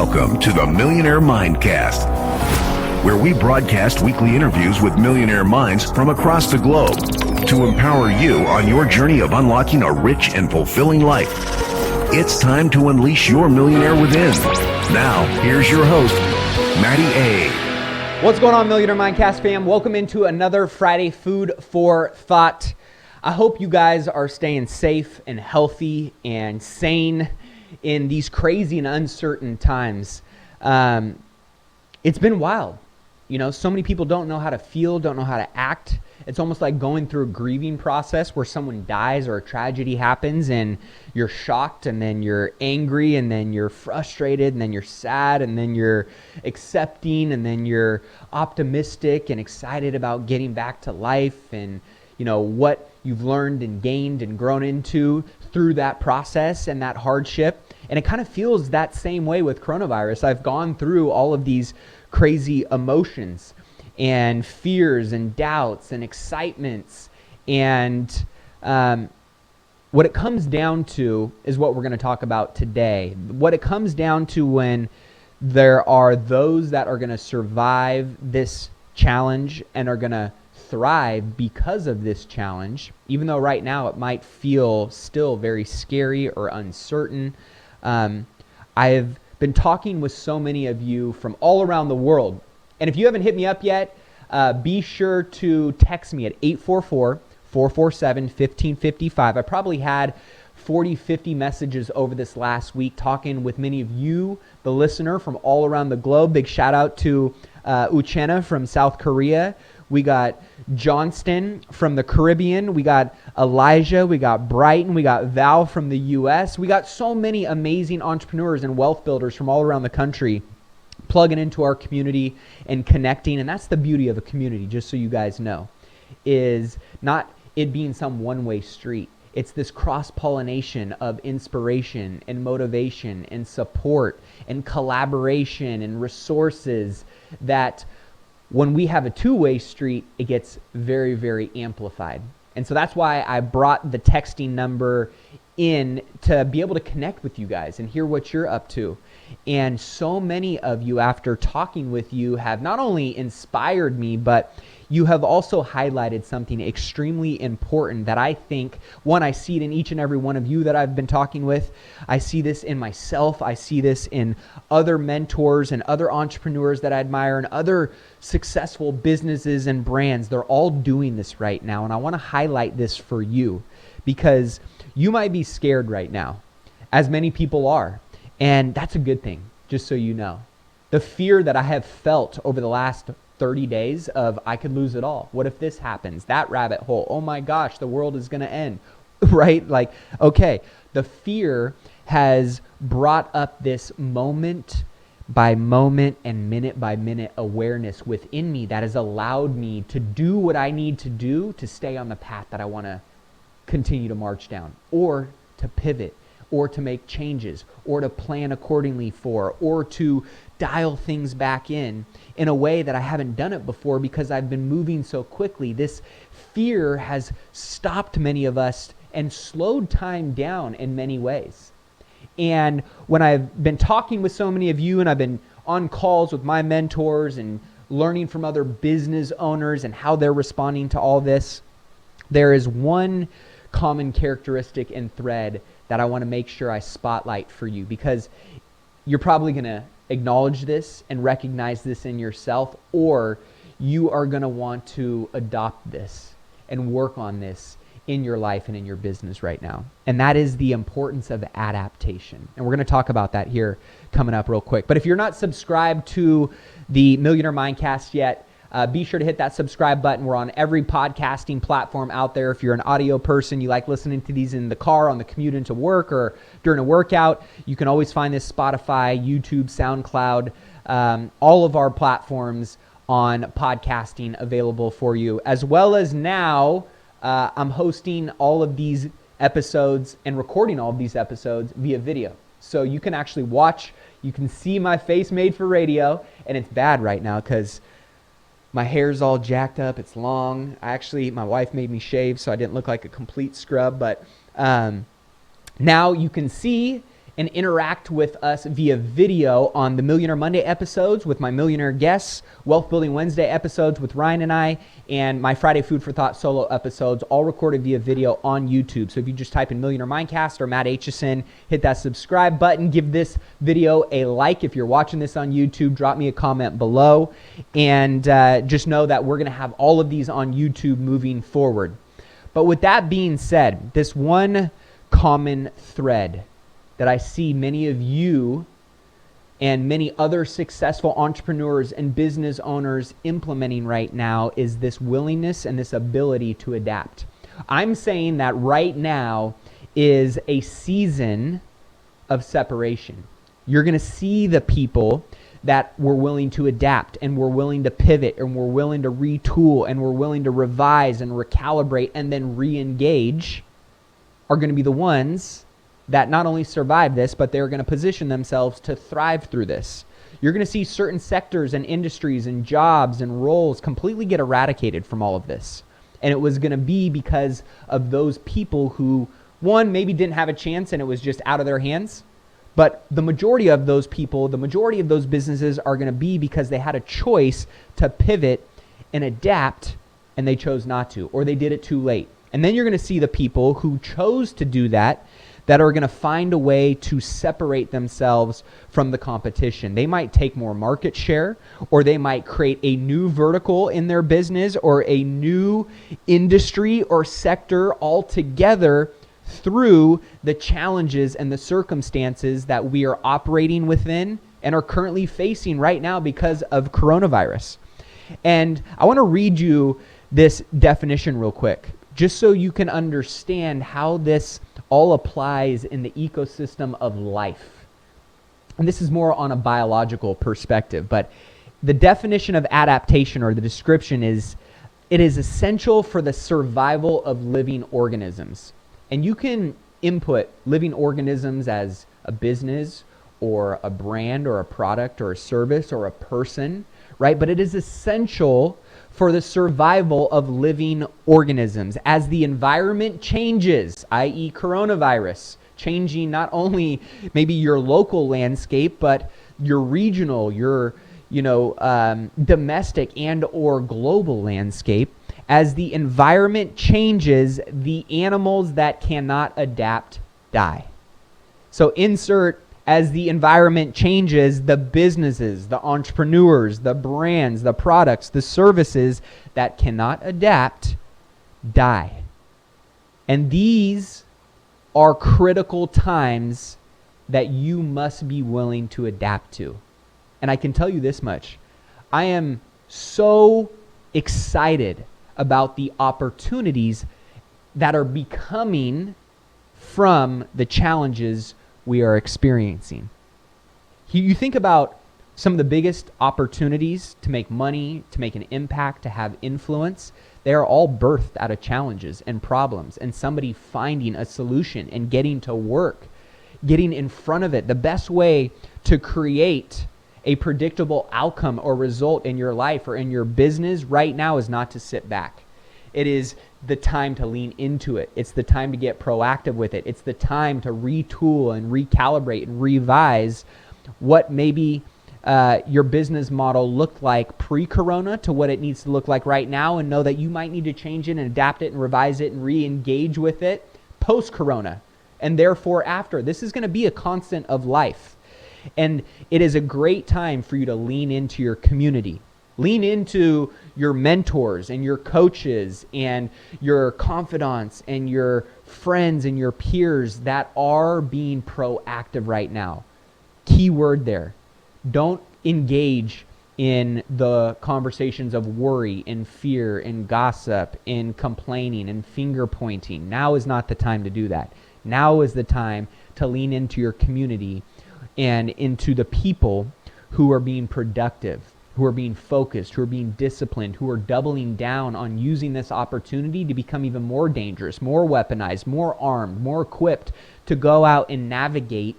Welcome to the Millionaire Mindcast, where we broadcast weekly interviews with millionaire minds from across the globe to empower you on your journey of unlocking a rich and fulfilling life. It's time to unleash your millionaire within. Now, here's your host, Matty A. What's going on, Millionaire Mindcast fam? Welcome into another Friday Food for Thought. I hope you guys are staying safe and healthy and sane in these crazy and uncertain times. It's been wild. You know, so many people don't know how to feel, don't know how to act. It's almost like going through a grieving process where someone dies or a tragedy happens and you're shocked and then you're angry and then you're frustrated and then you're sad and then you're accepting and then you're optimistic and excited about getting back to life and, you know, what you've learned and gained and grown into through that process and that hardship. And it kind of feels that same way with coronavirus. I've gone through all of these crazy emotions and fears and doubts and excitements. And what it comes down to is what we're going to talk about today. What it comes down to when there are those that are going to survive this challenge and are going to thrive because of this challenge, even though right now it might feel still very scary or uncertain. I've been talking with so many of you from all around the world. And if you haven't hit me up yet, be sure to text me at 844-447-1555. I probably had 40, 50 messages over this last week talking with many of you, the listener from all around the globe. Big shout out to Uchenna from South Korea. We got Johnston from the Caribbean. We got Elijah. We got Brighton. We got Val from the U.S. We got so many amazing entrepreneurs and wealth builders from all around the country plugging into our community and connecting. And that's the beauty of a community, just so you guys know, is not it being some one-way street. It's this cross-pollination of inspiration and motivation and support and collaboration and resources that when we have a two-way street, it gets very, very amplified. And so that's why I brought the texting number in to be able to connect with you guys and hear what you're up to. And so many of you, after talking with you, have not only inspired me, but you have also highlighted something extremely important that I think, one, I see it in each and every one of you that I've been talking with. I see this in myself. I see this in other mentors and other entrepreneurs that I admire and other successful businesses and brands. They're all doing this right now. And I want to highlight this for you because you might be scared right now, as many people are. And that's a good thing, just so you know. The fear that I have felt over the last 30 days of I could lose it all. What if this happens? That rabbit hole. Oh my gosh, the world is going to end, right? Like, okay, the fear has brought up this moment by moment and minute by minute awareness within me that has allowed me to do what I need to do to stay on the path that I want to continue to march down, or to pivot, or to make changes, or to plan accordingly for, or to dial things back in a way that I haven't done it before because I've been moving so quickly. This fear has stopped many of us and slowed time down in many ways. And when I've been talking with so many of you and I've been on calls with my mentors and learning from other business owners and how they're responding to all this, there is one common characteristic and thread that I want to make sure I spotlight for you, because you're probably going to acknowledge this and recognize this in yourself, or you are going to want to adopt this and work on this in your life and in your business right now. And that is the importance of adaptation. And we're going to talk about that here coming up real quick. But if you're not subscribed to the Millionaire Mindcast yet, be sure to hit that subscribe button. We're on every podcasting platform out there. If you're an audio person, you like listening to these in the car, on the commute into work, or during a workout, you can always find this Spotify, YouTube, SoundCloud, all of our platforms on podcasting available for you. As well as now, I'm hosting all of these episodes and recording all of these episodes via video. So you can actually watch, you can see my face made for radio, and it's bad right now because my hair's all jacked up. It's long. My wife made me shave so I didn't look like a complete scrub. But now you can see and interact with us via video on the Millionaire Monday episodes with my millionaire guests, Wealth Building Wednesday episodes with Ryan and I, and my Friday Food for Thought solo episodes, all recorded via video on YouTube. So if you just type in Millionaire Mindcast or Matty Aitchison, hit that subscribe button, give this video a like. If you're watching this on YouTube, drop me a comment below, and just know that we're going to have all of these on YouTube moving forward. But with that being said, this one common thread that I see many of you and many other successful entrepreneurs and business owners implementing right now is this willingness and this ability to adapt. I'm saying that right now is a season of separation. You're going to see the people that were willing to adapt and were willing to pivot and were willing to retool and were willing to revise and recalibrate and then re-engage are going to be the ones that not only survive this, but they're going to position themselves to thrive through this. You're going to see certain sectors and industries and jobs and roles completely get eradicated from all of this. And it was going to be because of those people who, one, maybe didn't have a chance and it was just out of their hands. But the majority of those people, the majority of those businesses are going to be because they had a choice to pivot and adapt, and they chose not to, or they did it too late. And then you're going to see the people who chose to do that are going to find a way to separate themselves from the competition. They might take more market share, or they might create a new vertical in their business or a new industry or sector altogether through the challenges and the circumstances that we are operating within and are currently facing right now because of coronavirus. And I want to read you this definition real quick, just so you can understand how this all applies in the ecosystem of life. And this is more on a biological perspective, but the definition of adaptation, or the description, is it is essential for the survival of living organisms. And you can input living organisms as a business or a brand or a product or a service or a person, right? But it is essential for the survival of living organisms as the environment changes, i.e. coronavirus, changing not only maybe your local landscape, but your regional, your domestic and or global landscape. As the environment changes, the animals that cannot adapt die. So insert, as the environment changes, the businesses, the entrepreneurs, the brands, the products, the services that cannot adapt die. And these are critical times that you must be willing to adapt to. And I can tell you this much. I am so excited about the opportunities that are becoming from the challenges we are experiencing. You think about some of the biggest opportunities to make money, to make an impact, to have influence. They are all birthed out of challenges and problems and somebody finding a solution and getting to work, getting in front of it. The best way to create a predictable outcome or result in your life or in your business right now is not to sit back. It is the time to lean into it. It's the time to get proactive with it. It's the time to retool and recalibrate and revise what maybe your business model looked like pre-corona to what it needs to look like right now, and know that you might need to change it and adapt it and revise it and re-engage with it post-corona and therefore after. This is going to be a constant of life. And it is a great time for you to lean into your community. Lean into your mentors and your coaches and your confidants and your friends and your peers that are being proactive right now. Key word there. Don't engage in the conversations of worry and fear and gossip and complaining and finger pointing. Now is not the time to do that. Now is the time to lean into your community and into the people who are being productive, who are being focused, who are being disciplined, who are doubling down on using this opportunity to become even more dangerous, more weaponized, more armed, more equipped to go out and navigate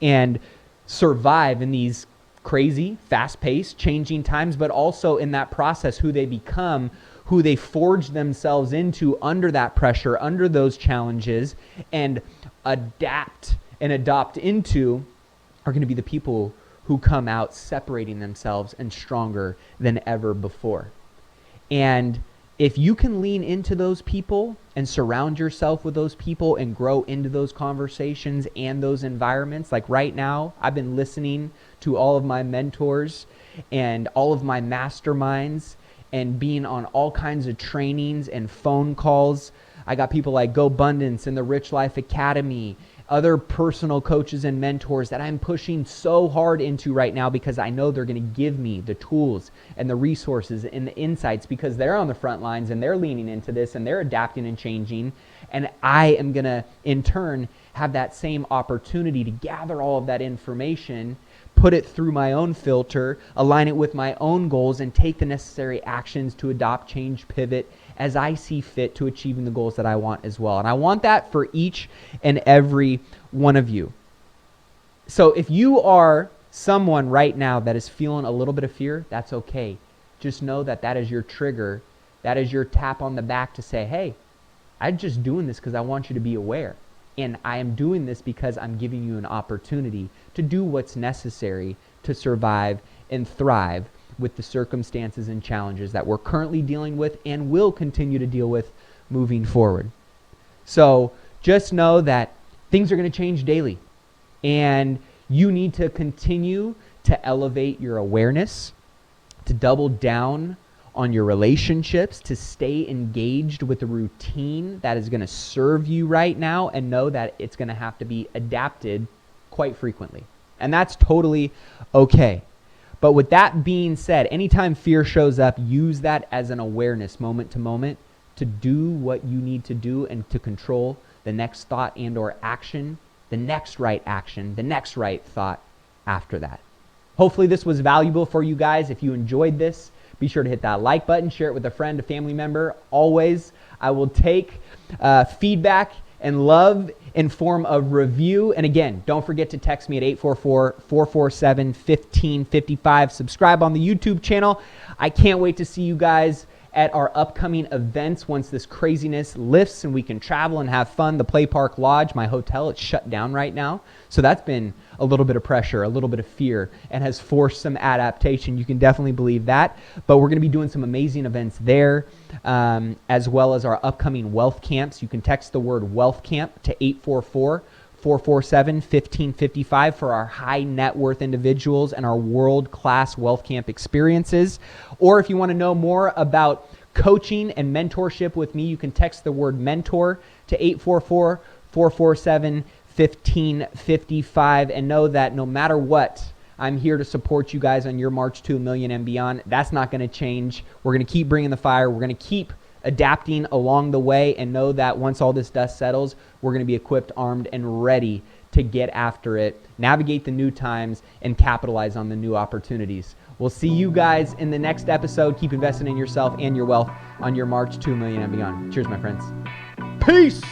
and survive in these crazy, fast-paced, changing times, but also in that process, who they become, who they forge themselves into under that pressure, under those challenges, and adapt and adopt into are going to be the people who come out separating themselves and stronger than ever before. And if you can lean into those people and surround yourself with those people and grow into those conversations and those environments, like right now, I've been listening to all of my mentors and all of my masterminds and being on all kinds of trainings and phone calls. I got people like GoBundance and the Rich Life Academy, other personal coaches and mentors that I'm pushing so hard into right now because I know they're going to give me the tools and the resources and the insights because they're on the front lines and they're leaning into this and they're adapting and changing. And I am going to, in turn, have that same opportunity to gather all of that information, put it through my own filter, align it with my own goals, and take the necessary actions to adopt, change, pivot as I see fit to achieving the goals that I want as well. And I want that for each and every one of you. So if you are someone right now that is feeling a little bit of fear, that's okay. Just know that that is your trigger. That is your tap on the back to say, hey, I'm just doing this because I want you to be aware. And I am doing this because I'm giving you an opportunity to do what's necessary to survive and thrive with the circumstances and challenges that we're currently dealing with and will continue to deal with moving forward. So just know that things are going to change daily, and you need to continue to elevate your awareness, to double down on your relationships, to stay engaged with a routine that is going to serve you right now, and know that it's going to have to be adapted quite frequently. And that's totally okay. But with that being said, anytime fear shows up, use that as an awareness moment to moment to do what you need to do and to control the next thought and or action, the next right action, the next right thought after that. Hopefully this was valuable for you guys. If you enjoyed this, be sure to hit that like button, share it with a friend, a family member. Always, I will take feedback and love in form of review. And again, don't forget to text me at 844-447-1555. Subscribe on the YouTube channel. I can't wait to see you guys at our upcoming events once this craziness lifts and we can travel and have fun. The Play Park Lodge, my hotel, it's shut down right now. So that's been a little bit of pressure, a little bit of fear, and has forced some adaptation. You can definitely believe that. But we're going to be doing some amazing events there, as well as our upcoming wealth camps. You can text the word wealth camp to 844-447-1555 for our high net worth individuals and our world-class wealth camp experiences. Or if you want to know more about coaching and mentorship with me, you can text the word mentor to 844-447-1555 and know that no matter what, I'm here to support you guys on your march to $1 million and beyond. That's not going to change. We're going to keep bringing the fire. We're going to keep adapting along the way, and know that once all this dust settles, we're going to be equipped, armed, and ready to get after it, navigate the new times, and capitalize on the new opportunities. We'll see you guys in the next episode. Keep investing in yourself and your wealth on your march to $1 million and beyond. Cheers, my friends. Peace!